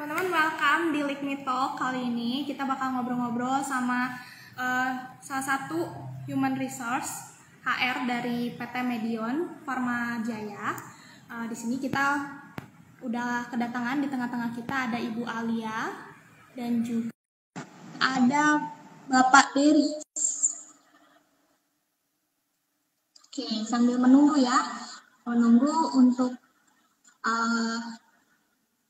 Teman-teman, welcome di Lick Me Talk. Kali ini kita bakal ngobrol-ngobrol sama salah satu human resource HR dari PT Medion Pharma Jaya. Di sini kita udah kedatangan, di tengah-tengah kita ada Ibu Alia dan juga ada Bapak Dery. Oke, sambil menunggu ya, menunggu untuk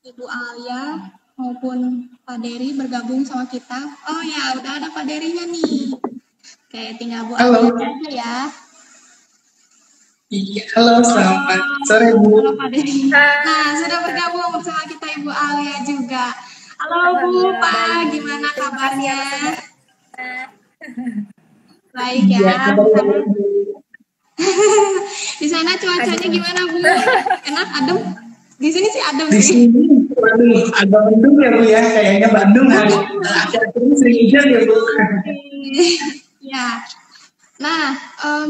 Ibu Alia maupun Pak Dery bergabung sama kita. Oh ya, udah ada Pak Derynya nih. Oke, tinggal Bu Alia aja ya. Iya, halo, selamat sore Bu. Halo Pak Dery. Nah, sudah bergabung bersama kita Ibu Alia juga. Halo Bu, Pak, gimana kabarnya? Baik ya. Di sana cuacanya gimana Bu? Enak, adem? Di sini sih adem sih. Di sini, waduh, agak mendung ya Bu ya. Kayaknya Bandung akhir-akhir ini sering hujan ya Bu. Ya. Nah,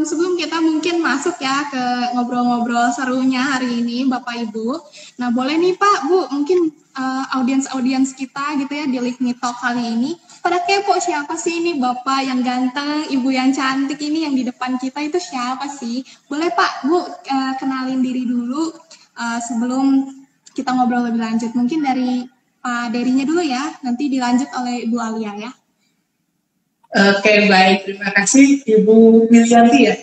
sebelum kita mungkin masuk ya ke ngobrol-ngobrol serunya hari ini, Bapak Ibu. Nah, boleh nih Pak, Bu, mungkin audiens kita gitu ya di Lick Me Talk kali ini. Pada kepo siapa sih ini Bapak yang ganteng, Ibu yang cantik ini yang di depan kita itu siapa sih? Boleh Pak, Bu, kenalin diri dulu sebelum kita ngobrol lebih lanjut. Mungkin dari Pak Derynya dulu ya, nanti dilanjut oleh Ibu Alia ya. Oke, baik. Terima kasih Ibu Milianti ya.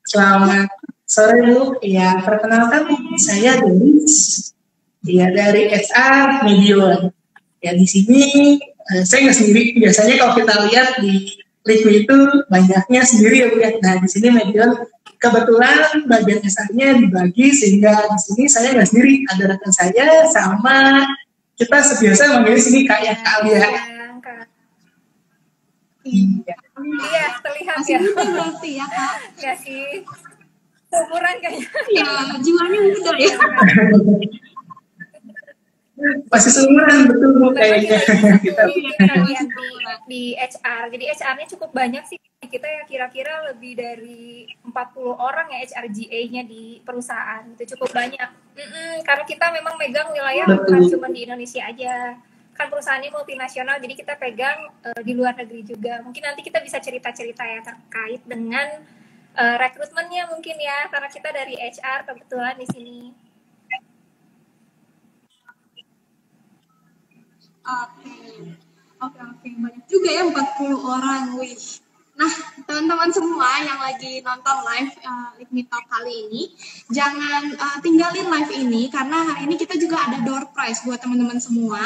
Selamat sore Bu. Ya, perkenalkan saya Dery. Ya, dari HR Medion. Ya, di sini saya nggak sendiri. Biasanya kalau kita lihat di Lick Me itu banyaknya sendiri ya Bu ya. Nah, di sini Medion kebetulan bagian HR-nya dibagi sehingga di sini saya nggak sendiri. Ada rekan saya sama kita biasa manggilnya sini kayak Kak Alia. Iya, terlihat masih ya. Muda berarti ya Kak? Ya sih, umuran kayaknya. Ya, jiwanya muda ya. Masih seumuran betul Bu kayaknya. Kita lihat di HR, jadi HR-nya cukup banyak sih. Kita ya kira-kira lebih dari 40 orang ya HRGA-nya di perusahaan. Itu cukup banyak. Karena kita memang megang wilayah bukan cuma di Indonesia aja. Kan perusahaannya multinasional, jadi kita pegang di luar negeri juga. Mungkin nanti kita bisa cerita-cerita ya terkait dengan rekrutmennya mungkin ya, karena kita dari HR kebetulan di sini. Oke, banyak juga ya 40 orang, wih. Nah, teman-teman semua yang lagi nonton live Lick Me Talk kali ini, jangan tinggalin live ini, karena hari ini kita juga ada door prize buat teman-teman semua.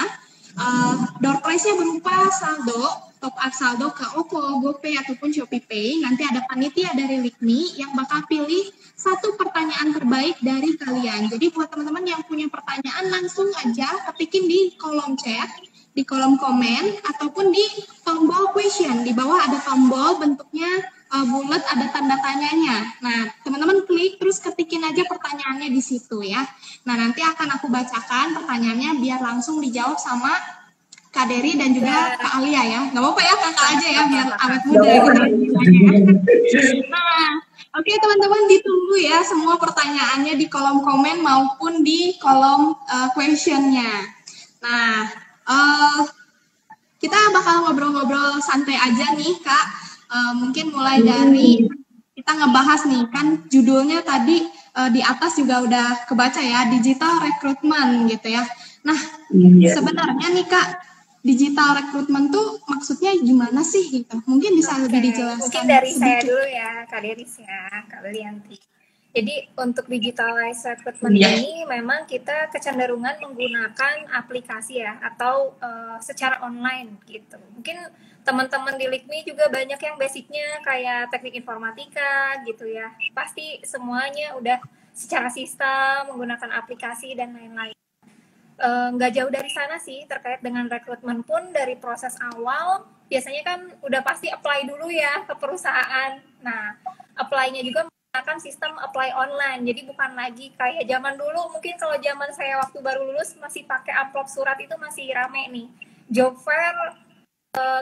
Door prize-nya berupa saldo, top up saldo ke OVO, GoPay, ataupun ShopeePay. Nanti ada panitia dari Lick Me yang bakal pilih satu pertanyaan terbaik dari kalian. Jadi buat teman-teman yang punya pertanyaan, langsung aja ketikin di kolom chat, di kolom komen, ataupun di tombol question. Di bawah ada tombol bentuknya bulat, ada tanda tanyanya. Nah, teman-teman klik terus ketikin aja pertanyaannya di situ ya. Nah, nanti akan aku bacakan pertanyaannya biar langsung dijawab sama Kak Dery dan juga Kak Alia ya. Nggak apa-apa ya, kakak aja ya biar awet muda gitu. Nah, oke teman-teman, ditunggu ya semua pertanyaannya di kolom komen maupun di kolom questionnya. Nah, kita bakal ngobrol-ngobrol santai aja nih Kak. Mungkin mulai dari kita ngebahas nih, kan judulnya tadi di atas juga udah kebaca ya, digital recruitment gitu ya. Nah, sebenarnya nih Kak, digital recruitment tuh maksudnya gimana sih gitu? Mungkin bisa lebih dijelaskan. Mungkin dari saya dulu ya, Kak Deris ya, Kak Lianti. Jadi untuk digitalized recruitment ini memang kita kecenderungan menggunakan aplikasi ya, atau secara online gitu. Mungkin teman-teman di Lick Me juga banyak yang basicnya kayak teknik informatika gitu ya. Pasti semuanya udah secara sistem, menggunakan aplikasi dan lain-lain. Nggak jauh dari sana sih, terkait dengan rekrutmen pun dari proses awal, biasanya kan udah pasti apply dulu ya ke perusahaan. Nah, apply-nya juga menggunakan sistem apply online, jadi bukan lagi kayak zaman dulu. Mungkin kalau zaman saya waktu baru lulus masih pakai amplop surat, itu masih rame nih. Job fair,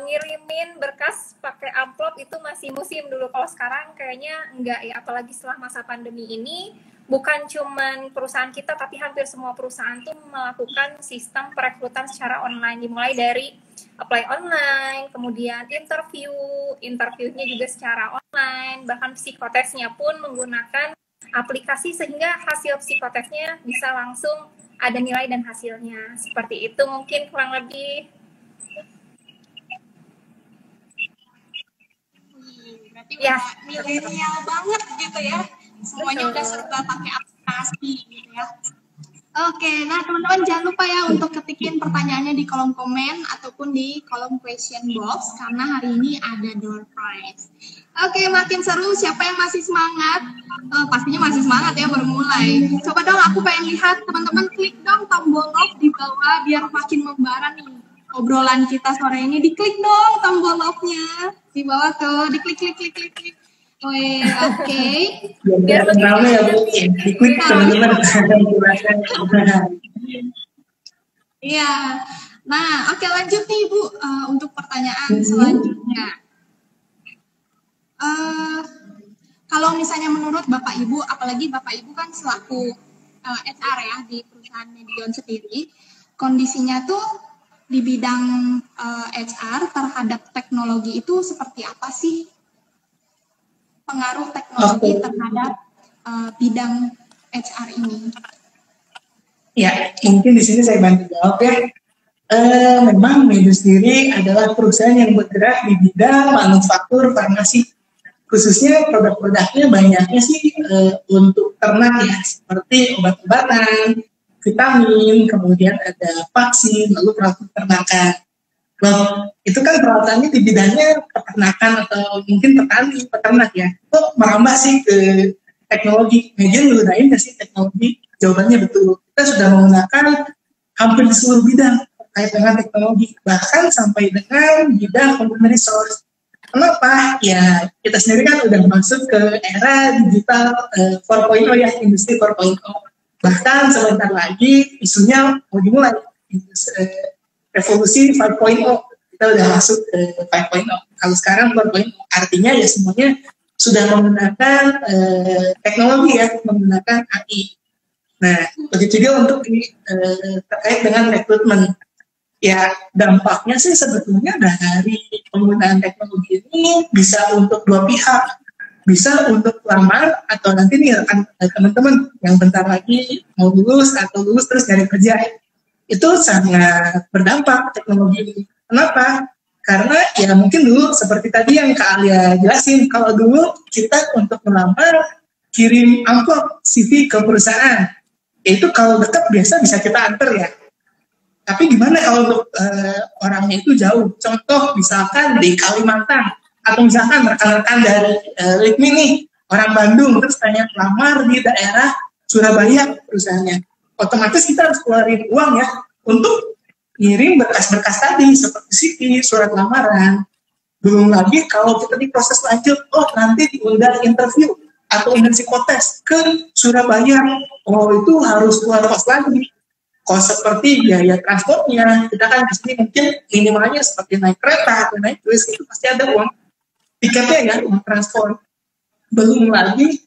ngirimin berkas pakai amplop itu masih musim dulu. Kalau sekarang kayaknya enggak ya, apalagi setelah masa pandemi ini bukan cuman perusahaan kita, tapi hampir semua perusahaan tuh melakukan sistem perekrutan secara online, dimulai dari apply online, kemudian interviewnya juga secara online, bahkan psikotesnya pun menggunakan aplikasi sehingga hasil psikotesnya bisa langsung ada nilai dan hasilnya. Seperti itu mungkin kurang lebih. Berarti ya milenial banget gitu ya. Semuanya udah serba pakai aplikasi gitu ya. Oke, nah teman-teman jangan lupa ya untuk ketikin pertanyaannya di kolom komen ataupun di kolom question box karena hari ini ada door prize. Oke, makin seru. Siapa yang masih semangat? Pastinya masih semangat ya baru mulai. Coba dong aku pengen lihat teman-teman klik dong tombol love di bawah biar makin membara nih obrolan kita sore ini. Diklik dong tombol love-nya di bawah tuh, diklik. Oke. Biar ramai ya Bu, diklik teman-teman. Iya. Nah, oke lanjut nih Bu untuk pertanyaan selanjutnya. Kalau misalnya menurut Bapak Ibu, apalagi Bapak Ibu kan selaku HR ya di perusahaan Medion sendiri, kondisinya tuh di bidang HR terhadap teknologi itu seperti apa sih? Pengaruh teknologi terhadap bidang HR ini? Ya, mungkin di sini saya bantu jawab ya. Memang Medion sendiri adalah perusahaan yang bergerak di bidang manufaktur farmasi. Khususnya produk-produknya banyaknya sih untuk ternak ya, seperti obat-obatan, vitamin, kemudian ada vaksin, lalu peralatan ternakan. Well, itu kan peralatannya di bidangnya peternakan atau mungkin petani, peternak ya. Kok merambah sih ke teknologi? Medion menggunakan nggak sih teknologi? Jawabannya betul. Kita sudah menggunakan hampir di seluruh bidang terkait dengan teknologi, bahkan sampai dengan bidang human resource. Kenapa? Ya, kita sendiri kan udah masuk ke era digital 4.0 ya, industri 4.0. Bahkan sebentar lagi isunya mau dimulai, revolusi 5.0. Kita udah masuk ke 5.0. Kalau sekarang 4.0, artinya ya semuanya sudah menggunakan teknologi ya, menggunakan AI. Nah, begitu juga untuk terkait dengan rekrutmen. Ya, dampaknya sih sebetulnya dari penggunaan teknologi ini bisa untuk dua pihak. Bisa untuk lamar atau nanti nih rekan teman-teman yang bentar lagi mau lulus atau lulus terus cari kerja. Itu sangat berdampak teknologi ini. Kenapa? Karena ya mungkin dulu seperti tadi yang Kak Alia jelasin, kalau dulu kita untuk melamar kirim amplop CV ke perusahaan. Itu kalau dekat biasa bisa kita antar ya. Tapi gimana kalau untuk orangnya itu jauh? Contoh misalkan di Kalimantan, atau misalkan rekan-rekan dari LIKMI nih, orang Bandung, terus tanya lamar di daerah Surabaya perusahaannya. Otomatis kita harus keluarin uang ya, untuk ngirim berkas-berkas tadi, seperti CV, surat lamaran. Belum lagi kalau kita di proses lanjut, nanti diundang interview, atau undang psikotes ke Surabaya. Itu harus keluar kos lagi. Kos seperti biaya transportnya, kita kan di sini mungkin minimalnya seperti naik kereta atau naik bus, itu pasti ada uang tiketnya ya, uang transport. Belum lagi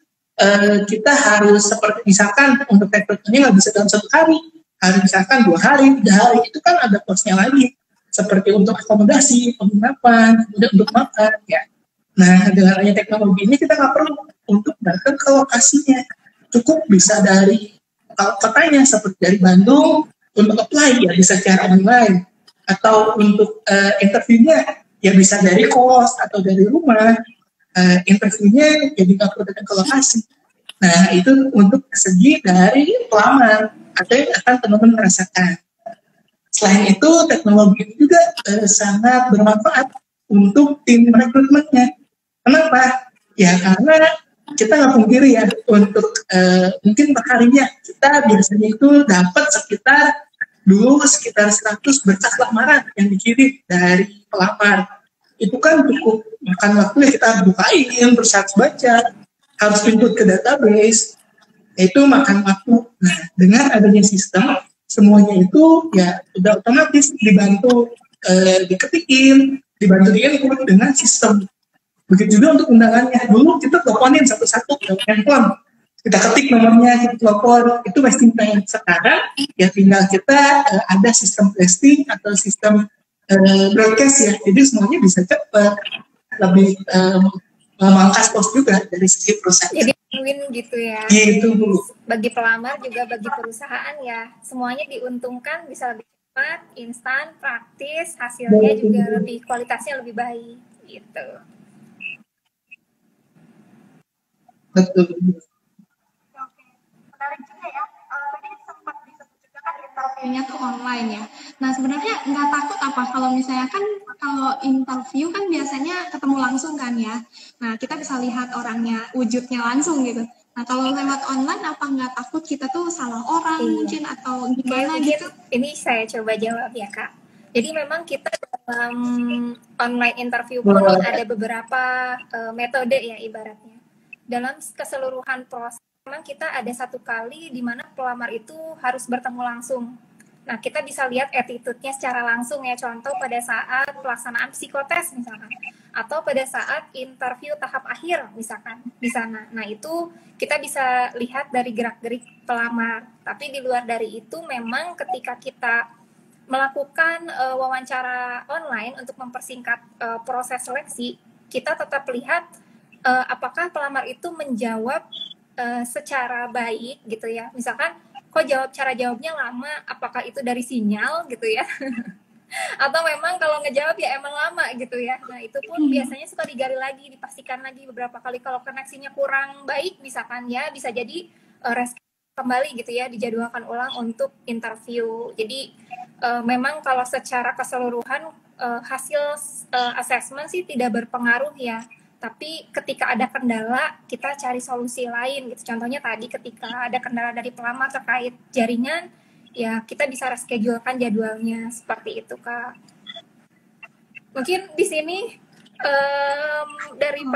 kita harus seperti misalkan untuk rekrutmennya nggak bisa dalam 1 hari, harus misalkan 2 hari, 3 hari, itu kan ada kosnya lagi, seperti untuk akomodasi, penginapan, kemudian untuk makan ya. Nah, dengan adanya teknologi ini kita nggak perlu untuk datang ke lokasinya, cukup bisa dari kotanya seperti dari Bandung untuk apply ya bisa secara online, atau untuk interviewnya ya bisa dari kos atau dari rumah, interviewnya jadi nggak perlu datang ke lokasi. Nah itu untuk segi dari pelamar atau yang akan teman-teman merasakan. Selain itu teknologi ini juga sangat bermanfaat untuk tim rekrutmennya. Kenapa? Ya karena kita nggak pungkiri ya, untuk mungkin perharinya kita biasanya itu dapat sekitar 100 berkas lamaran yang dikirim dari pelamar. Itu kan cukup makan waktu ya, kita bukain, terus harus baca, harus input ke database, itu makan waktu. Nah, dengan adanya sistem, semuanya itu ya udah otomatis dibantu diketikin, dibantu diinput dengan sistem. Begitu juga untuk undangannya. Dulu kita teleponin satu-satu ke handphone. kita ketik nomornya, kita telepon, itu wasting time. Sekarang ya tinggal kita ada sistem testing atau sistem broadcast ya, jadi semuanya bisa cepat, lebih memangkas cost juga dari segi perusahaan. Jadi win gitu ya. Gitu Bu. Bagi pelamar juga bagi perusahaan ya, semuanya diuntungkan, bisa lebih cepat, instan, praktis, hasilnya juga lebih, kualitasnya lebih baik gitu. Betul. Menarik juga ya. Tadi sempat disebut juga kan interviewnya tuh online ya. Nah sebenarnya nggak takut apa kalau misalnya kan kalau interview kan biasanya ketemu langsung kan ya. Nah kita bisa lihat orangnya, wujudnya langsung gitu. Nah kalau lewat online apa nggak takut kita tuh salah orang mungkin atau gimana gitu? Ini saya coba jawab ya Kak. Jadi memang kita dalam online interview pun ada beberapa metode ya ibaratnya. Dalam keseluruhan proses memang kita ada satu kali di mana pelamar itu harus bertemu langsung. Nah, kita bisa lihat attitude-nya secara langsung ya, contoh pada saat pelaksanaan psikotes misalkan, atau pada saat interview tahap akhir misalkan di sana. Nah, itu kita bisa lihat dari gerak-gerik pelamar. Tapi di luar dari itu memang ketika kita melakukan wawancara online untuk mempersingkat proses seleksi, kita tetap lihat apakah pelamar itu menjawab secara baik gitu ya. Misalkan kok cara jawabnya lama, apakah itu dari sinyal gitu ya. Atau memang kalau ngejawab ya emang lama gitu ya. Nah itu pun biasanya suka digali lagi, dipastikan lagi beberapa kali. Kalau koneksinya kurang baik misalkan ya, bisa jadi kembali gitu ya, dijadwalkan ulang untuk interview. Jadi memang kalau secara keseluruhan hasil assessment sih tidak berpengaruh ya. Tapi ketika ada kendala, kita cari solusi lain gitu. Contohnya tadi ketika ada kendala dari pelamar terkait jaringan, ya kita bisa reschedulekan jadwalnya seperti itu Kak. Mungkin di sini dari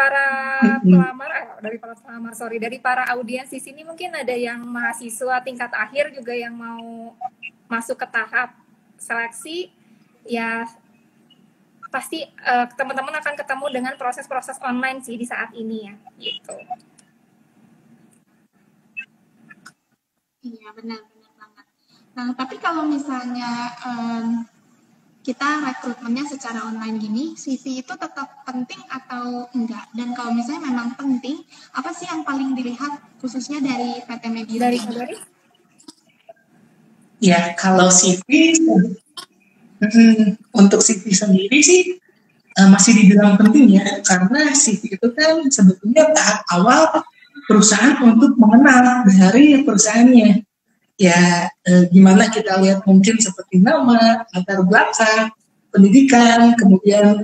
para audiens di sini mungkin ada yang mahasiswa tingkat akhir juga yang mau masuk ke tahap seleksi, ya pasti teman-teman akan ketemu dengan proses-proses online sih di saat ini ya, gitu. Iya benar banget. Nah tapi kalau misalnya kita rekrutmennya secara online gini, CV itu tetap penting atau enggak? Dan kalau misalnya memang penting, apa sih yang paling dilihat khususnya dari PT Media? Dari ya kalau CV untuk CV sendiri sih masih dibilang penting ya, karena CV itu kan sebetulnya tahap awal perusahaan untuk mengenal dari perusahaannya. Ya gimana kita lihat mungkin seperti nama, latar belakang, pendidikan, kemudian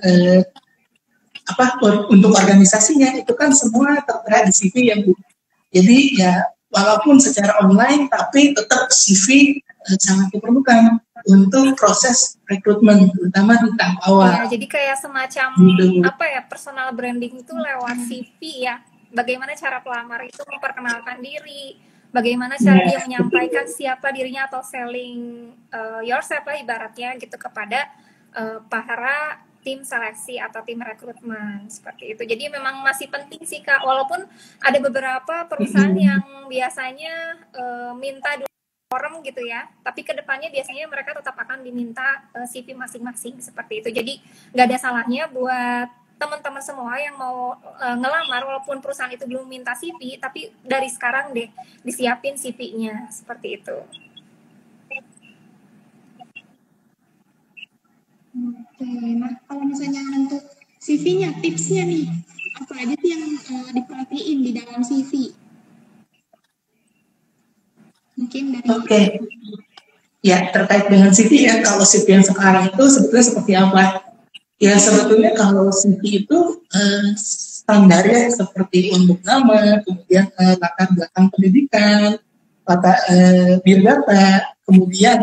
untuk organisasinya itu kan semua tertera di CV ya Bu. Jadi ya walaupun secara online tapi tetap CV sangat diperlukan untuk proses rekrutmen, terutama di tahap awal. Ya, jadi kayak semacam personal branding itu lewat CV ya. Bagaimana cara pelamar itu memperkenalkan diri, bagaimana cara dia menyampaikan siapa dirinya atau selling yourself lah ibaratnya gitu kepada para tim seleksi atau tim rekrutmen seperti itu. Jadi memang masih penting sih Kak, walaupun ada beberapa perusahaan yang biasanya minta form gitu ya, tapi kedepannya biasanya mereka tetap akan diminta CV masing-masing seperti itu. Jadi nggak ada salahnya buat teman-teman semua yang mau ngelamar walaupun perusahaan itu belum minta CV, tapi dari sekarang deh disiapin CV-nya seperti itu. Oke, nah kalau misalnya untuk CV-nya, tipsnya nih, apa aja sih yang diperhatiin di dalam CV? Mungkin dari ya terkait dengan CV ya, kalau CV yang sekarang itu sebetulnya seperti apa? Ya sebetulnya kalau CV itu standarnya seperti untuk nama, kemudian latar belakang pendidikan, biodata, kemudian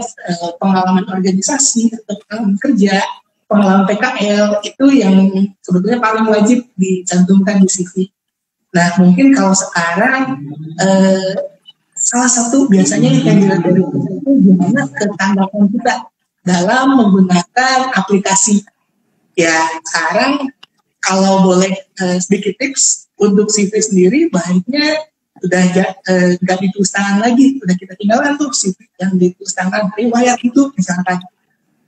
pengalaman organisasi atau pengalaman kerja, pengalaman PKL, itu yang sebetulnya paling wajib dicantumkan di CV. Nah mungkin kalau sekarang salah satu biasanya yang dilihat dari itu gimana ketanggapan kita dalam menggunakan aplikasi. Ya sekarang kalau boleh sedikit tips untuk CV sendiri, baiknya udah nggak ditulis tangan lagi, udah kita tinggalkan tuh CV yang ditulis tangan, riwayat itu misalkan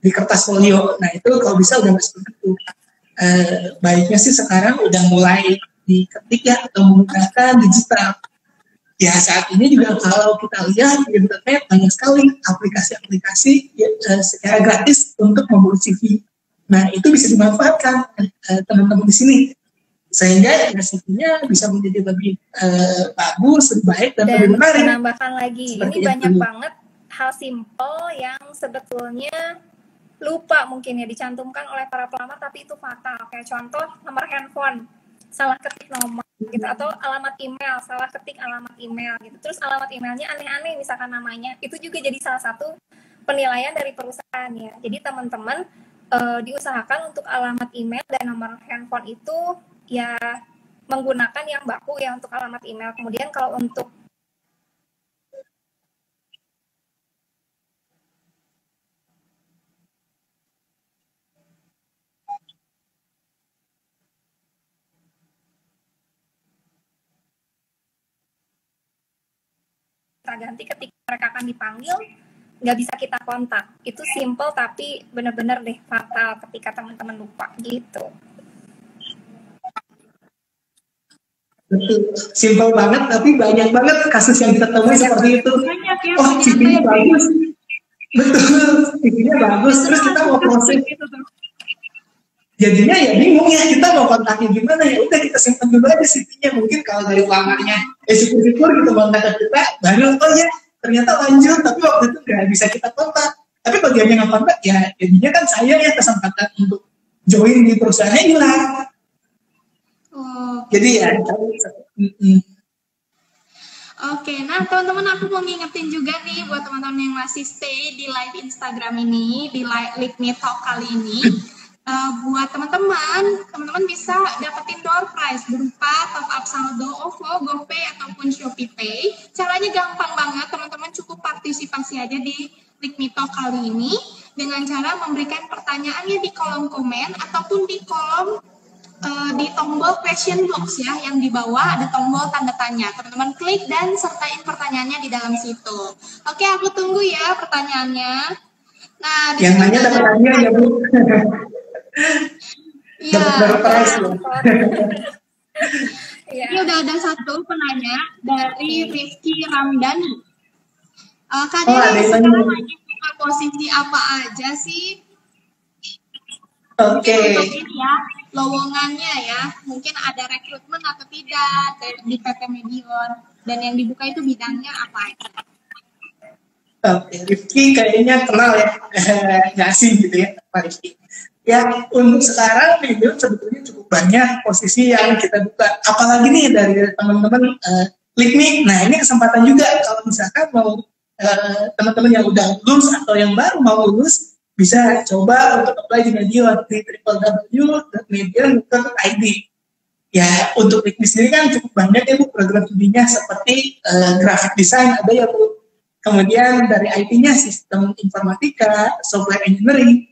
di kertas folio. Nah itu kalau bisa udah nggak seperti itu. Baiknya sih sekarang udah mulai diketik ya atau menggunakan digital. Ya saat ini juga kalau kita lihat di internet banyak sekali aplikasi-aplikasi secara gratis untuk membuat CV. Nah itu bisa dimanfaatkan teman-teman di sini sehingga CV-nya bisa menjadi lebih bagus, lebih baik dan lebih menarik. Menambahkan lagi, seperti ini banyak banget hal simpel yang sebetulnya lupa mungkin ya dicantumkan oleh para pelamar tapi itu fatal. Kayak contoh nomor handphone, salah ketik nomor gitu, atau alamat email, salah ketik alamat email gitu. Terus alamat emailnya aneh-aneh misalkan namanya, itu juga jadi salah satu penilaian dari perusahaan ya. Jadi teman-teman diusahakan untuk alamat email dan nomor handphone itu ya menggunakan yang baku ya untuk alamat email. Kemudian kalau untuk kita ganti ketika mereka akan dipanggil, nggak bisa kita kontak. Itu simple tapi benar-benar deh fatal ketika teman-teman lupa gitu. Betul, simpel banget tapi banyak banget kasus yang kita temui seperti itu. Oh, CV-nya bagus. Betul, CV-nya bagus. Terus kita mau proses gitu tuh. Jadinya ya bingung ya, kita mau kontaknya gimana ya, udah kita simpan dulu aja CV-nya. Mungkin kalau dari pelamarnya syukur-syukur gitu kontak kita, baru oh ya ternyata lanjut, tapi waktu itu nggak bisa kita kontak. Tapi kalau dia nggak kontak ya jadinya kan saya ya kesempatan untuk join di perusahaannya hilang. Jadi ya. Oke, nah teman-teman aku mau ngingetin juga nih buat teman-teman yang masih stay di live Instagram ini, di live LIKMI Talk kali ini. Buat teman-teman bisa dapetin door prize berupa top up saldo OVO, GoPay ataupun Shopee Pay. Caranya gampang banget, teman-teman cukup partisipasi aja di LIKMI Talk kali ini dengan cara memberikan pertanyaannya di kolom komen ataupun di kolom di tombol question box ya, yang di bawah ada tombol tanda tanya. Teman-teman klik dan sertain pertanyaannya di dalam situ. Oke, aku tunggu ya pertanyaannya. Nah, yang nanya ada pertanyaan ya Bu. Iya. Ya. Ini udah ada satu penanya dari Rifki Ramdhani. Kak Diri, sekarang lagi buka posisi apa aja sih? Oke. Ya, lowongannya ya, mungkin ada rekrutmen atau tidak di PT Medion, dan yang dibuka itu bidangnya apa aja? Oke, Rifki kayaknya kenal ya, nggak sih gitu ya Pak Rifki. Ya untuk sekarang Medion sebetulnya cukup banyak posisi yang kita buka, apalagi nih dari teman-teman LIKMI. Nah ini kesempatan juga kalau misalkan mau teman-teman yang udah lulus atau yang baru mau lulus, bisa coba untuk apply di Medion di www.medion.id. Ya untuk LIKMI sendiri kan cukup banyak ya Bu program studinya seperti graphic design ada ya Bu. Kemudian dari IT-nya sistem informatika, software engineering.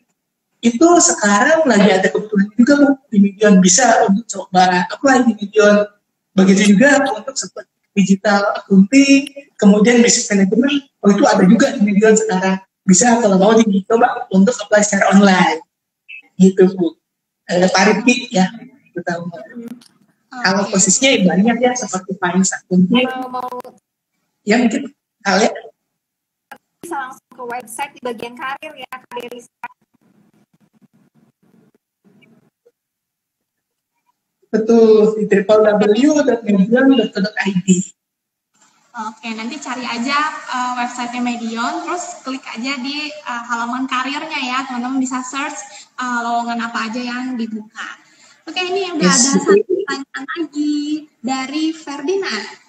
Itu sekarang lagi ada kebutuhan juga Bu di Medion, bisa untuk coba apply di Medion. Begitu juga untuk seperti digital accounting, kemudian business management, itu ada juga di Medion sekarang. Bisa kalau mau dicoba untuk apply secara online gitu Bu. Pak Rifki ya terutama. Kalau posisinya banyak ya seperti finance accounting ya mungkin kalian bisa langsung ke website di bagian karir ya Kak Deris. betul di www.medion.id. Oke, nanti cari aja websitenya Medion, terus klik aja di halaman karirnya ya, teman-teman bisa search lowongan apa aja yang dibuka. Oke, ini udah ada satu pertanyaan lagi dari Ferdinand.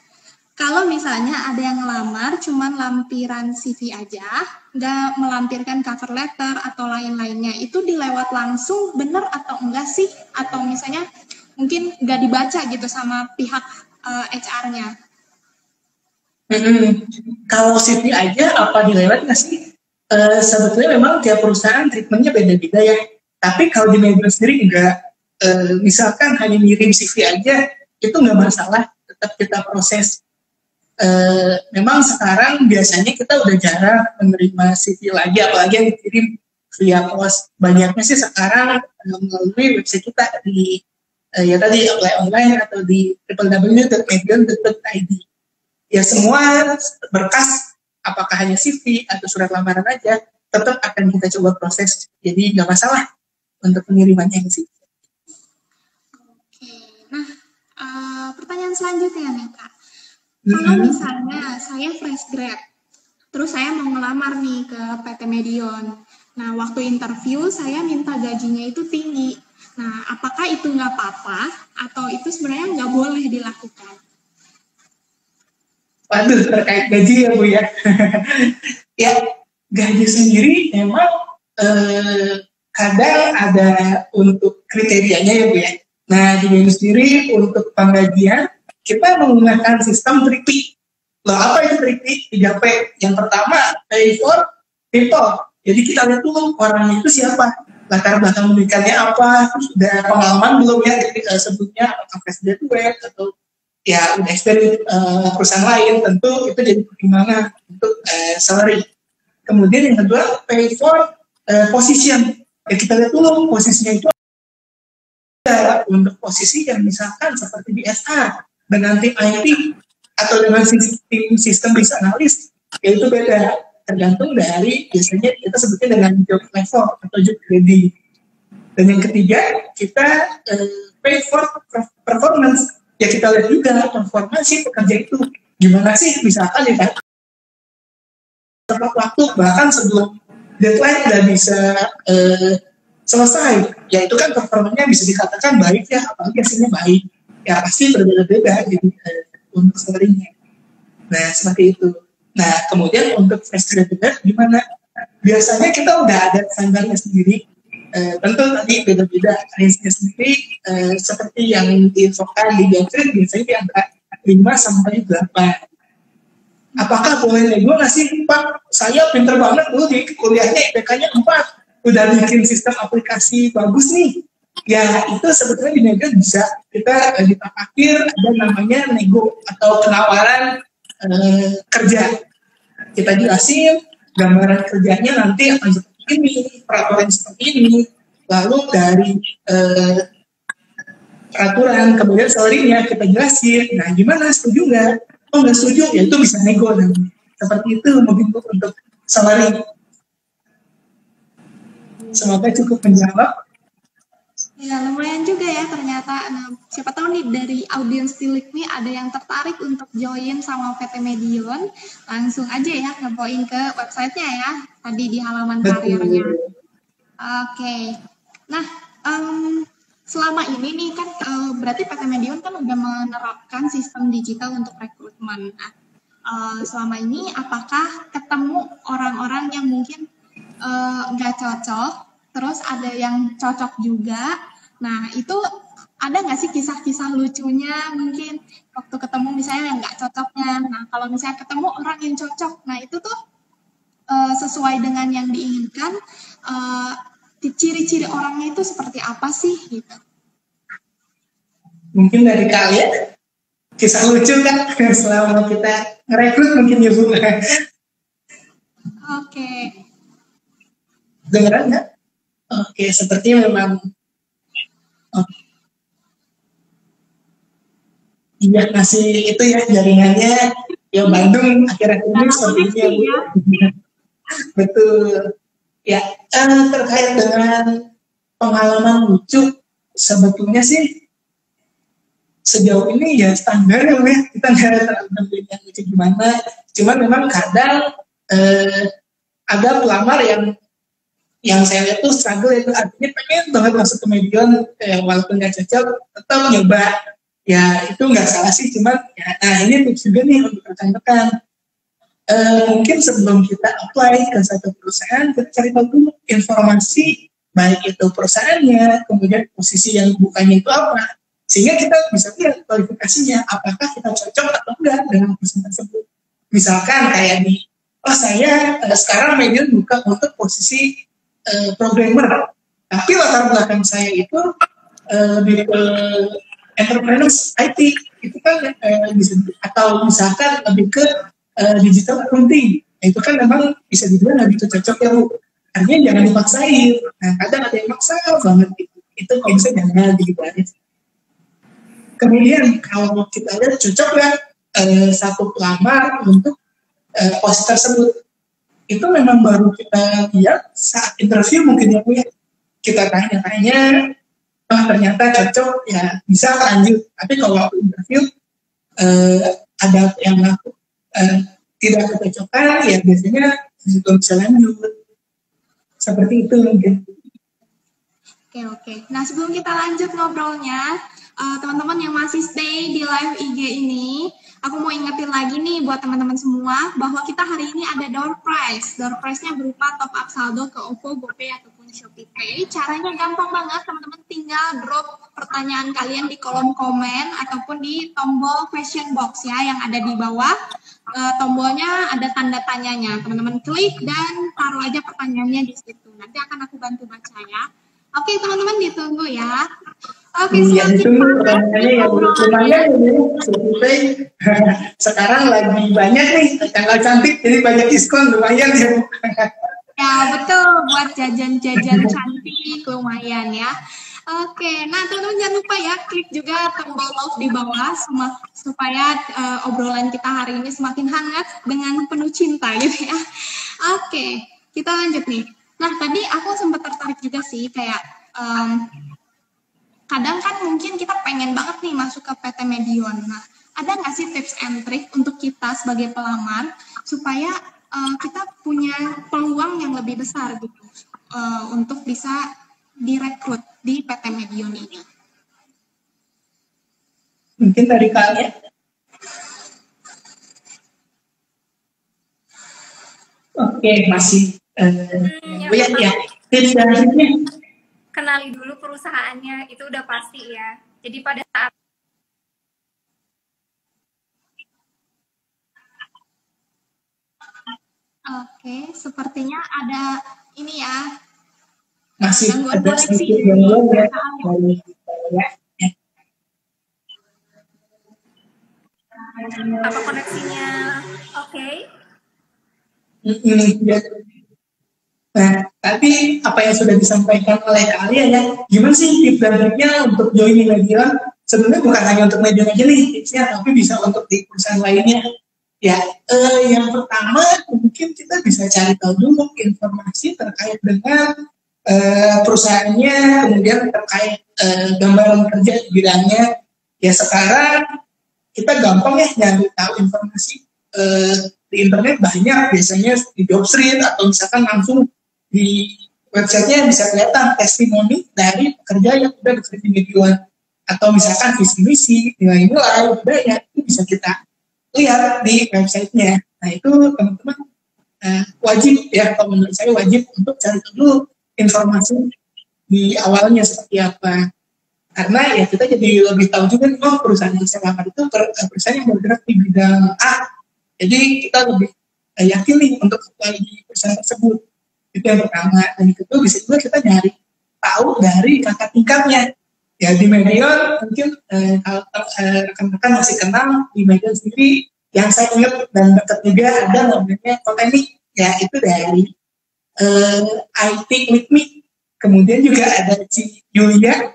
Kalau misalnya ada yang ngelamar cuman lampiran CV aja, nggak melampirkan cover letter atau lain-lainnya, itu dilewat langsung bener atau enggak sih? Atau misalnya mungkin nggak dibaca gitu sama pihak HR-nya? Kalau CV aja apa dilewat nggak sih? Sebetulnya memang tiap perusahaan treatmentnya beda-beda ya. Tapi kalau di Medion sendiri enggak, misalkan hanya ngirim CV aja, itu nggak masalah, tetap kita proses. memang sekarang biasanya kita udah jarang menerima CV lagi, apalagi yang dikirim via pos. Banyaknya sih sekarang melalui website kita di ya tadi apply online atau di www.medion.id. Ya semua berkas, apakah hanya CV atau surat lamaran aja, tetap akan kita coba proses. Jadi nggak masalah untuk pengirimannya sih. Oke, nah pertanyaan selanjutnya nih Kak. Kalau misalnya saya fresh grad, terus saya mau ngelamar nih ke PT Medion. Nah, waktu interview saya minta gajinya itu tinggi. Nah, apakah itu nggak apa-apa atau itu sebenarnya nggak boleh dilakukan? Waduh, terkait gaji ya Bu ya. Ya, gaji sendiri memang kadang ada untuk kriterianya ya Bu ya. Nah, di Medion sendiri untuk penggajian, kita menggunakan sistem 3P. Loh, apa itu 3P? 3P. Yang pertama, pay for people. Jadi kita lihat dulu orang itu siapa, latar belakang pendidikannya apa, terus udah pengalaman belum ya, jadi sebutnya apakah fresh graduate atau ya udah dari perusahaan lain, tentu itu jadi pertimbangan untuk salary. Kemudian yang kedua, pay for position. Ya kita lihat dulu posisinya itu untuk posisi yang misalkan seperti di SA dengan tim IT atau dengan sistem business analyst, yaitu beda, tergantung dari biasanya kita sebutnya dengan job level atau job grading. Dan yang ketiga, kita pay for performance. Ya kita lihat juga performance pekerja itu gimana sih, misalkan ya kan tepat waktu, bahkan sebelum deadline udah bisa selesai, ya itu kan performanya bisa dikatakan baik ya, apalagi hasilnya baik. Ya pasti berbeda-beda jadi untuk salary-nya. Nah, seperti itu. Nah, kemudian untuk fresh graduate gimana? Biasanya kita udah ada standarnya sendiri. Tentu tadi beda-beda range-nya sendiri, seperti yang diinfokan di Jeffrey biasanya di antara 5 sampai 8. Apakah boleh nego nggak sih? Pak, saya pinter banget dulu di kuliahnya IPK-nya 4. Udah bikin sistem aplikasi bagus nih. Ya itu sebetulnya di nego bisa. Kita di tahap akhir ada namanya nego atau penawaran kerja. Kita jelasin gambaran kerjanya nanti akan seperti ini, peraturan seperti ini, lalu dari peraturan kemudian salary-nya kita jelasin. Nah gimana, setuju nggak? Oh nggak setuju, ya itu bisa nego. Dan seperti itu mungkin untuk salary. Semoga cukup menjawab. Ya lumayan juga ya ternyata. Nah, siapa tahu nih dari audiens Tilik nih ada yang tertarik untuk join sama PT Medion, langsung aja ya ngepoin ke websitenya ya, tadi di halaman karirnya. Oke. Nah, selama ini nih kan berarti PT Medion kan udah menerapkan sistem digital untuk rekrutmen. Nah, selama ini apakah ketemu orang-orang yang mungkin nggak cocok, terus ada yang cocok juga? Nah, itu ada nggak sih kisah-kisah lucunya mungkin waktu ketemu misalnya yang nggak cocoknya? Nah, kalau misalnya ketemu orang yang cocok, nah itu tuh sesuai dengan yang diinginkan, ciri-ciri orangnya itu seperti apa sih gitu? Mungkin dari kalian kisah lucu kan selama kita ngerekrut mungkin ya Bu. Oke. Dengeran nggak? Oke, sepertinya memang iya masih itu ya jaringannya ya Bandung akhir-akhir ini sepertinya Bu. Ya. Betul. Ya, terkait dengan pengalaman lucu sebetulnya sih sejauh ini ya standar ya, kita nggak terlalu yang lucu gimana. Cuman memang kadang ada pelamar yang saya lihat tuh struggle, itu artinya pengen banget masuk ke Medion, walaupun nggak cocok tetap nyoba. Ya itu nggak salah sih, cuman ya, nah ini tips juga nih untuk rekan-rekan. Mungkin sebelum kita apply ke satu perusahaan, kita cari tahu dulu informasi baik itu perusahaannya, kemudian posisi yang bukannya itu apa, sehingga kita bisa lihat kualifikasinya apakah kita cocok atau enggak dengan perusahaan tersebut. Misalkan kayak saya sekarang Medion buka untuk posisi programmer, tapi latar belakang saya itu lebih ke entrepreneurs IT itu kan bisa, atau misalkan lebih ke digital accounting, itu kan memang bisa dibilang lebih cocok ya Bu. Artinya jangan dipaksain. Nah, kadang ada yang maksa banget gitu. Itu kalau bisa jangan dihindari. Kemudian kalau kita lihat cocok ya satu pelamar untuk posisi tersebut, itu memang baru kita lihat saat interview mungkin ya Bu ya. Kita tanya-tanya, ternyata cocok ya bisa lanjut. Tapi kalau waktu interview ada yang ngaku tidak kecocokan, ya biasanya belum bisa lanjut. Seperti itu mungkin. Oke. Nah, sebelum kita lanjut ngobrolnya, teman-teman yang masih stay di live IG ini, aku mau ingetin lagi nih buat teman-teman semua bahwa kita hari ini ada door prize. Door prize-nya berupa top up saldo ke OVO, GoPay ataupun Shopee Pay. Caranya gampang banget, teman-teman tinggal drop pertanyaan kalian di kolom komen ataupun di tombol question box ya yang ada di bawah. Tombolnya ada tanda tanyanya. Teman-teman klik dan taruh aja pertanyaannya di situ. Nanti akan aku bantu baca ya. Oke, teman-teman ditunggu ya. Oke, selanjutnya yang lumayan ini sekarang lagi banyak nih tanggal cantik, jadi banyak diskon lumayan ya. Ya betul, buat jajan-jajan cantik lumayan ya. Oke, nah teman-teman jangan lupa ya klik juga tombol love di bawah supaya obrolan kita hari ini semakin hangat dengan penuh cinta gitu ya. Oke, kita lanjut nih. Nah tadi aku sempat tertarik juga sih kayak kadang kan mungkin kita pengen banget nih masuk ke PT Medion. Nah ada nggak sih tips and trick untuk kita sebagai pelamar supaya kita punya peluang yang lebih besar gitu untuk bisa direkrut di PT Medion ini? Mungkin dari kalian. Oke, masih ya. Tips dan triknya. Kenali dulu perusahaannya, itu udah pasti ya. Jadi pada saat Oke, sepertinya ada ini ya. Masih gangguan ada koneksi sedikit gangguan ya. apa koneksinya? Oke. Nah, tapi apa yang sudah disampaikan oleh kalian ya, gimana sih tips dan triknya untuk join di Medion? Sebenarnya bukan hanya untuk Medion aja nih tipsnya, tapi bisa untuk di perusahaan lainnya. Ya, yang pertama mungkin kita bisa cari tahu dulu informasi terkait dengan perusahaannya, kemudian terkait gambaran kerja di bidangnya. Ya sekarang kita gampang ya nyari tahu informasi di internet banyak, biasanya di Jobstreet atau misalkan langsung di websitenya bisa kelihatan testimoni dari pekerja yang sudah bekerja di Medion, atau misalkan visi misi nilai-nilai budaya itu bisa kita lihat di websitenya. Nah itu teman-teman wajib ya, kalau menurut saya wajib untuk cari dulu informasi di awalnya seperti apa, karena ya kita jadi lebih tahu juga nih, oh perusahaan yang saya lamar itu perusahaan yang bergerak di bidang A, jadi kita lebih yakin nih untuk apply di perusahaan tersebut. Itu yang pertama. Dan yang kedua bisa juga kita nyari tahu dari kakak tingkatnya. Ya di Medion mungkin kalau rekan-rekan masih kenal di Medion sendiri, yang saya ingat dan dekat juga ada namanya Koteni. Ya itu dari IT with me. Kemudian juga ada si Julia,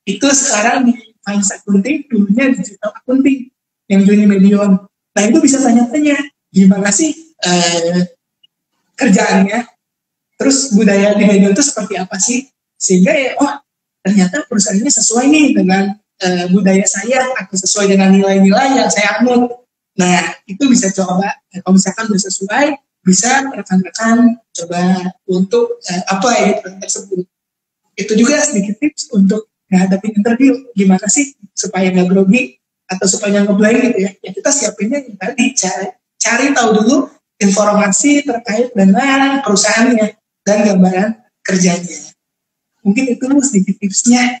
itu sekarang di Finance Accounting, dulunya Digital Accounting yang join Medion. Nah itu bisa tanya-tanya gimana sih kerjaannya, terus budaya di Medion itu seperti apa sih, sehingga ya oh ternyata perusahaannya sesuai nih dengan budaya saya atau sesuai dengan nilai-nilai yang saya anut. Nah itu bisa coba, kalau misalkan sudah sesuai, bisa rekan-rekan coba untuk apply di perusahaan tersebut. Itu juga sedikit tips untuk menghadapi interview, gimana sih supaya nggak grogi atau supaya nggak blank gitu ya. Ya kita siapinnya yang tadi, cari tahu dulu informasi terkait dengan perusahaannya dan gambaran kerjanya. Mungkin itu sedikit tipsnya.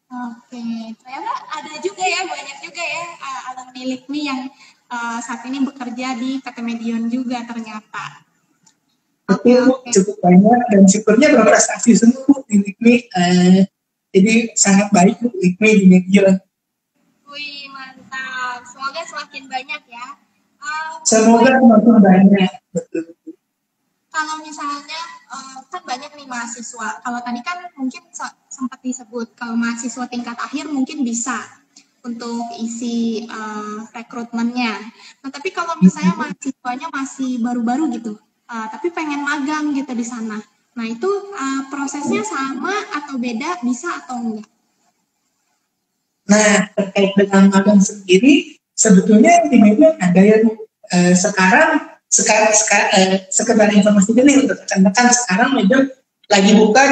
Oke, ternyata ada juga ya, banyak juga ya alumni LIKMI yang saat ini bekerja di PT Medion juga ternyata. Itu cukup banyak dan syukurnya berprestasi semua di LIKMI. Jadi sangat baik Bu Likmi di Medion. Wih, mantap. Semoga semakin banyak ya. Semoga semakin banyak. Betul. Kalau misalnya kan banyak nih mahasiswa. Kalau tadi kan mungkin sempat disebut kalau mahasiswa tingkat akhir mungkin bisa untuk isi rekrutmennya. Nah, tapi kalau misalnya mahasiswanya masih baru-baru gitu, tapi pengen magang gitu di sana. Nah, itu prosesnya sama atau beda, bisa atau enggak? Nah, terkait dengan magang sendiri, sebetulnya di Medion ada yang sekarang sekedar informasi ini untuk rekan-rekan, sekarang Medion lagi buka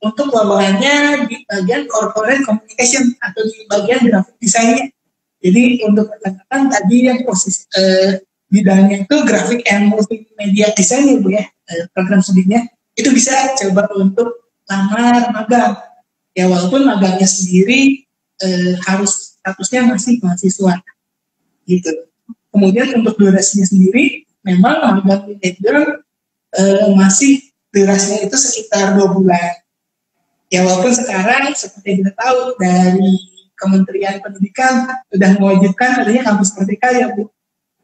untuk lowongannya di bagian corporate communication atau di bagian graphic design-nya. Jadi untuk rekan-rekan tadi yang posisi bidangnya itu graphic and multimedia design ya Bu ya, program studinya itu bisa coba untuk lamar magang. Ya walaupun magangnya sendiri harus statusnya masih mahasiswa gitu. Kemudian untuk durasinya sendiri, memang magang di Medion masih durasinya itu sekitar 2 bulan. Ya walaupun sekarang seperti kita tahu dari Kementerian Pendidikan sudah mewajibkan adanya kampus merdeka ya Bu.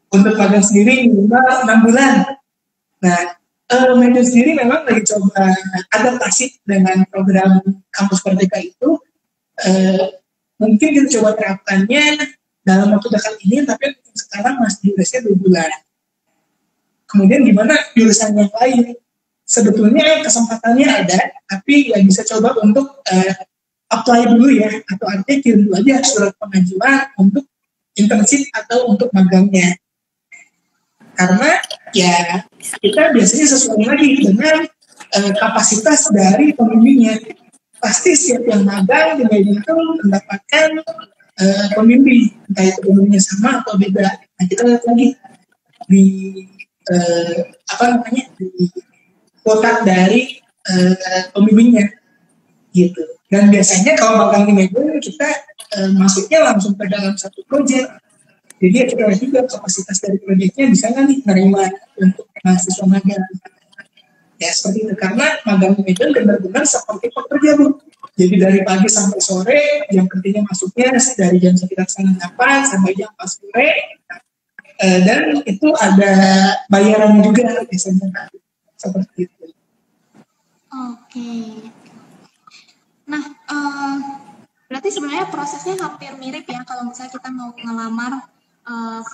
Untuk magang sendiri minimal 6 bulan. Nah, Medion sendiri memang lagi coba adaptasi dengan program kampus merdeka itu. Mungkin kita coba terapkannya dalam waktu dekat ini, tapi sekarang masih durasinya 2 bulan. Kemudian gimana jurusan yang lain? Sebetulnya kesempatannya ada, tapi ya bisa coba untuk apply dulu ya, atau artinya kirim dulu aja surat pengajuan untuk internship atau untuk magangnya. Karena ya kita biasanya sesuai lagi dengan kapasitas dari pembimbingnya. Pasti setiap yang magang di Medion itu mendapatkan pembimbing, entah itu pembimbingnya sama atau beda. Nah kita lihat lagi di di kotak dari pembimbingnya gitu. Dan biasanya kalau magang di Medion kita masuknya langsung ke dalam satu proyek. Jadi ya kita lihat juga kapasitas dari proyeknya bisa nggak nih menerima untuk mahasiswa magang. Ya seperti itu, karena magang di Medion benar-benar seperti pekerja Bu. Jadi dari pagi sampai sore, jam kerjanya masuknya dari jam sekitar 8 sampai jam 4 sore. Dan itu ada bayaran juga biasanya seperti itu. Oke. Nah, berarti sebenarnya prosesnya hampir mirip ya kalau misalnya kita mau ngelamar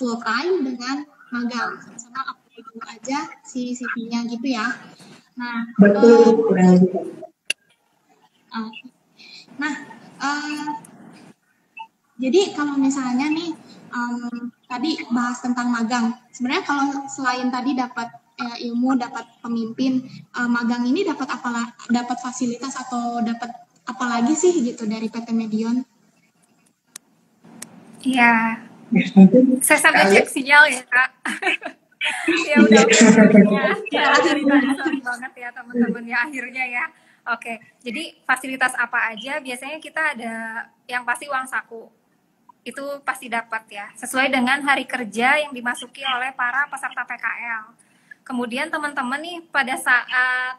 full time dengan magang. Sama apply dulu aja si CV-nya gitu ya. Nah, betul. Jadi kalau misalnya nih tadi bahas tentang magang, sebenarnya kalau selain tadi dapat ilmu, dapat pemimpin, magang ini dapat fasilitas atau dapat apa lagi sih gitu dari PT Medion? Iya, saya sampai cek sinyal ya Kak. Ya udah sorry banget ya teman-teman ya akhirnya ya. Oke, jadi fasilitas apa aja biasanya kita ada yang pasti uang saku. Itu pasti dapat ya, sesuai dengan hari kerja yang dimasuki oleh para peserta PKL. Kemudian teman-teman nih pada saat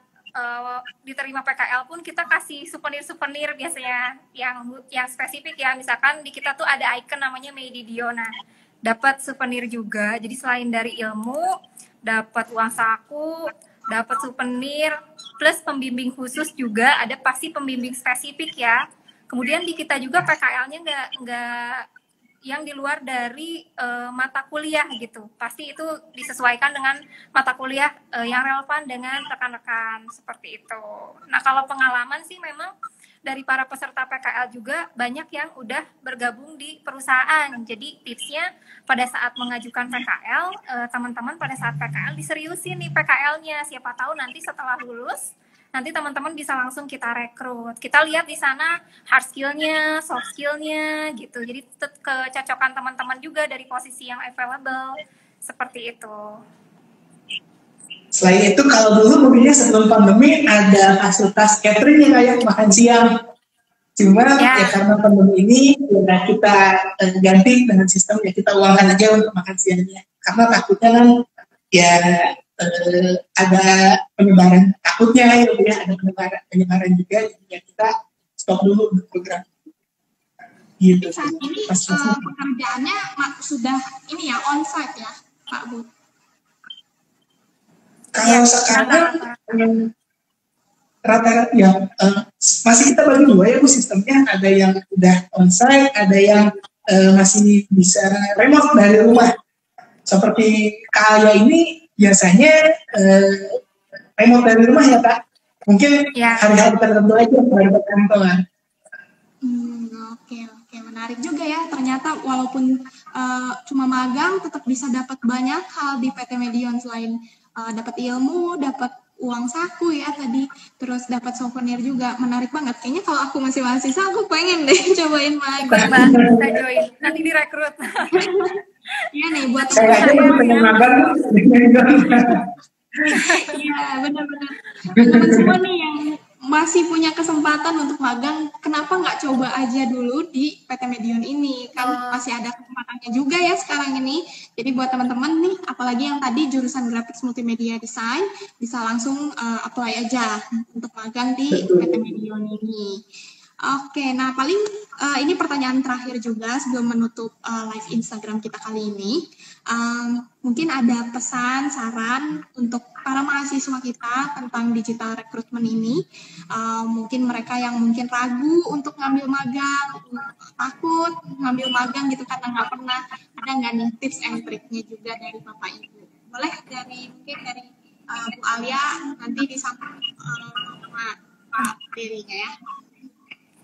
diterima PKL pun kita kasih souvenir biasanya yang spesifik ya. Misalkan di kita tuh ada icon namanya Medion. Nah, dapat souvenir juga. Jadi selain dari ilmu, dapat uang saku, dapat souvenir, plus pembimbing khusus juga, ada pasti pembimbing spesifik ya. Kemudian di kita juga PKL-nya nggak yang di luar dari mata kuliah gitu. Pasti itu disesuaikan dengan mata kuliah yang relevan dengan rekan-rekan seperti itu. Nah, kalau pengalaman sih memang dari para peserta PKL juga banyak yang udah bergabung di perusahaan. Jadi tipsnya pada saat mengajukan PKL, teman-teman pada saat PKL diseriusin nih PKL-nya. Siapa tahu nanti setelah lulus, nanti teman-teman bisa langsung kita rekrut. Kita lihat di sana hard skill-nya, soft skill-nya gitu. Jadi kecocokan teman-teman juga dari posisi yang available. Seperti itu. Selain itu, kalau dulu mungkinnya sebelum pandemi ada fasilitas catering ya kayak makan siang. Cuma ya karena pandemi ini ya kita ganti dengan sistem ya kita uangkan aja untuk makan siangnya. Karena takutnya kan ya ada penyebaran, takutnya ya ada penyebaran juga, jadi ya kita stop dulu program. Gitu. Saat ini pekerjaannya sudah ini ya onsite ya Pak Bu? Kalau sekarang rata-rata ya masih kita bagi dua ya Bu sistemnya, ada yang udah onsite, ada yang masih bisa remote dari rumah. Seperti Kak ini biasanya remote dari rumah ya Kak? Mungkin hari-hari tertentu aja dari kantor. Oke, menarik juga ya. Ternyata walaupun cuma magang, tetap bisa dapat banyak hal di PT Medion selain dapat ilmu, dapat uang saku ya tadi, terus dapat souvenir juga. Menarik banget. Kayaknya kalau aku masih mahasiswa, aku pengen deh cobain magang. Kita join, nanti direkrut. Iya nih, buat saya aja masih pengen magang. Iya, benar-benar. Teman-teman semua nih yang masih punya kesempatan untuk magang, kenapa nggak coba aja dulu di PT Medion ini? Kan masih ada kesempatannya juga ya sekarang ini. Jadi buat teman-teman nih, apalagi yang tadi jurusan Graphics Multimedia Design, bisa langsung apply aja untuk magang di PT Medion ini. Oke, nah paling ini pertanyaan terakhir juga sebelum menutup live Instagram kita kali ini. Mungkin ada pesan, saran untuk para mahasiswa kita tentang digital recruitment ini. Mungkin mereka yang mungkin ragu untuk ngambil magang, takut ngambil magang gitu karena nggak pernah. Ada nggak nih tips and triknya juga dari Bapak Ibu? Boleh mungkin dari Bu Alia, nanti disambung sama Pak Dirinya ya.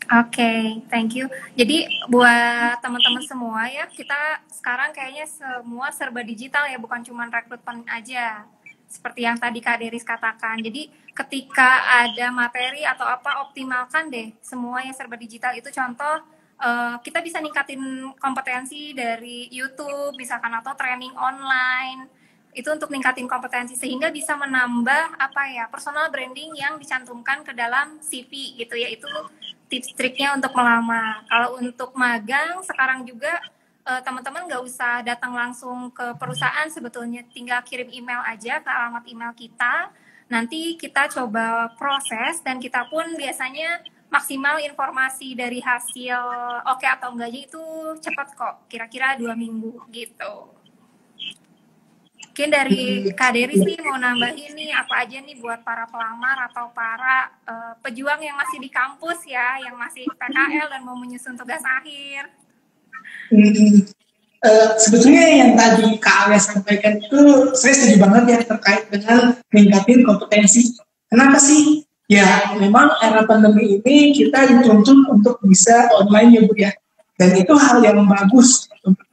Oke, thank you. Jadi buat teman-teman semua ya, kita sekarang kayaknya semua serba digital ya, bukan cuma rekrutmen aja. Seperti yang tadi Kak Deris katakan. Jadi ketika ada materi atau apa, optimalkan deh semua yang serba digital itu. Contoh, kita bisa ningkatin kompetensi dari YouTube, misalkan, atau training online. Itu untuk ningkatin kompetensi sehingga bisa menambah personal branding yang dicantumkan ke dalam CV gitu ya. Itu tips triknya untuk melamar. Kalau untuk magang sekarang juga teman-teman nggak usah datang langsung ke perusahaan, sebetulnya tinggal kirim email aja ke alamat email kita. Nanti kita coba proses dan kita pun biasanya maksimal informasi dari hasil oke atau enggaknya itu cepat kok, kira-kira 2 minggu gitu. Mungkin dari Kak Deris nih mau nambahin nih apa aja nih buat para pelamar atau para pejuang yang masih di kampus ya, yang masih PKL dan mau menyusun tugas akhir. Sebetulnya yang tadi Kak Alia sampaikan itu saya setuju banget ya terkait dengan meningkatin kompetensi. Kenapa sih? Ya memang era pandemi ini kita dituntut untuk bisa online ya Bu ya. Dan itu hal yang bagus untuk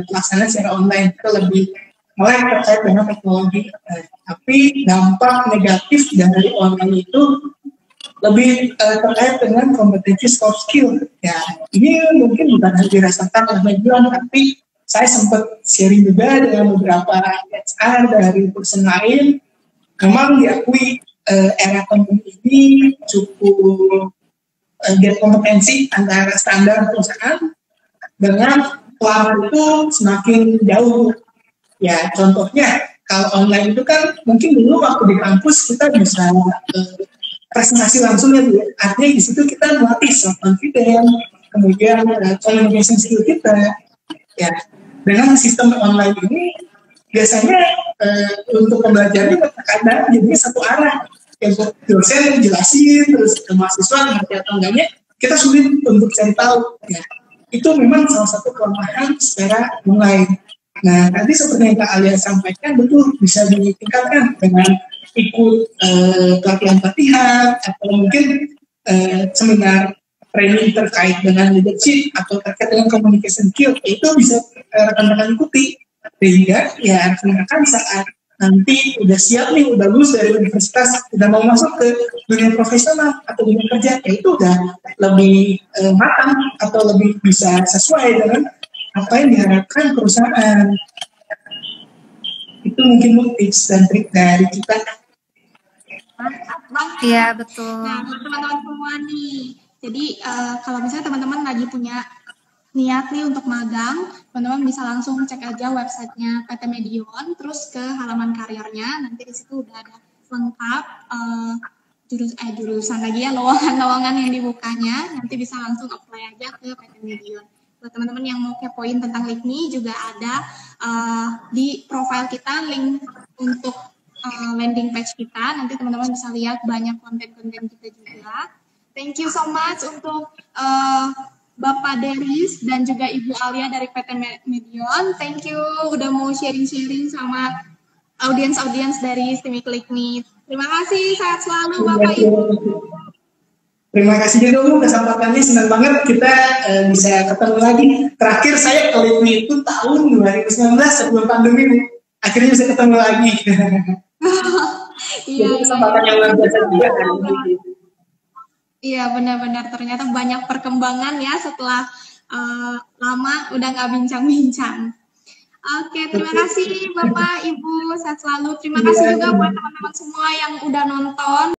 pelaksanaan secara online. Kita lebih melek terkait dengan teknologi. Tapi dampak negatif dari online itu lebih terkait dengan kompetensi soft skill. Ya, ini mungkin bukan hanya dirasakan oleh Medion, tapi saya sempat sharing juga dengan beberapa HR dari perusahaan lain. Memang diakui era pandemi ini cukup gap kompetensi antara standar perusahaan dengan pelamar itu semakin jauh. Ya, contohnya kalau online itu kan mungkin dulu waktu di kampus kita bisa presentasi langsung ya, artinya di situ kita melatih self confidence, kemudian communication skill kita. Ya, dengan sistem online ini biasanya untuk pembelajarannya kadang jadinya satu arah. Yang dosen jelasin terus ke mahasiswa ngerti atau enggaknya kita sulit untuk cari tahu. Ya, itu memang salah satu kelemahan secara online. Nah, tadi seperti yang Kak Alia sampaikan, betul bisa ditingkatkan dengan ikut pelatihan-pelatihan atau mungkin seminar training terkait dengan leadership atau terkait dengan communication skill. Itu bisa rekan-rekan ikuti sehingga ya rekan-rekan saat nanti udah siap nih, udah lulus dari universitas, udah mau masuk ke dunia profesional atau dunia kerja, ya itu udah lebih matang atau lebih bisa sesuai dengan apa yang diharapkan perusahaan. Itu mungkin tips dan trik dari kita. Iya, betul. Nah, teman-teman semua nih, jadi kalau misalnya teman-teman lagi punya niat nih untuk magang, teman-teman bisa langsung cek aja websitenya PT Medion, terus ke halaman karirnya, nanti di situ udah ada lengkap jurusan lagi ya, lowongan-lowongan yang dibukanya, nanti bisa langsung apply aja ke PT Medion. Buat teman-teman yang mau kepoin tentang LIKMI juga ada di profile kita link untuk landing page kita, nanti teman-teman bisa lihat banyak konten-konten kita juga. Thank you so much untuk Bapak Deris dan juga Ibu Alia dari PT Medion. Thank you udah mau sharing-sharing sama audiens-audiens dari STEMIC LIKMI. Terima kasih, sehat selalu Bapak Ibu. Terima kasih juga Bu kesempatannya, senang banget kita bisa ketemu lagi. Terakhir saya ke LIKMI itu tahun 2019 sebelum pandemi Bu. Akhirnya bisa ketemu lagi. Iya, kesempatan yang luar biasa juga. Iya benar-benar, ternyata banyak perkembangan ya setelah lama udah nggak bincang-bincang. Oke, terima kasih Bapak, Ibu, sehat selalu. Terima kasih juga buat teman-teman semua yang udah nonton.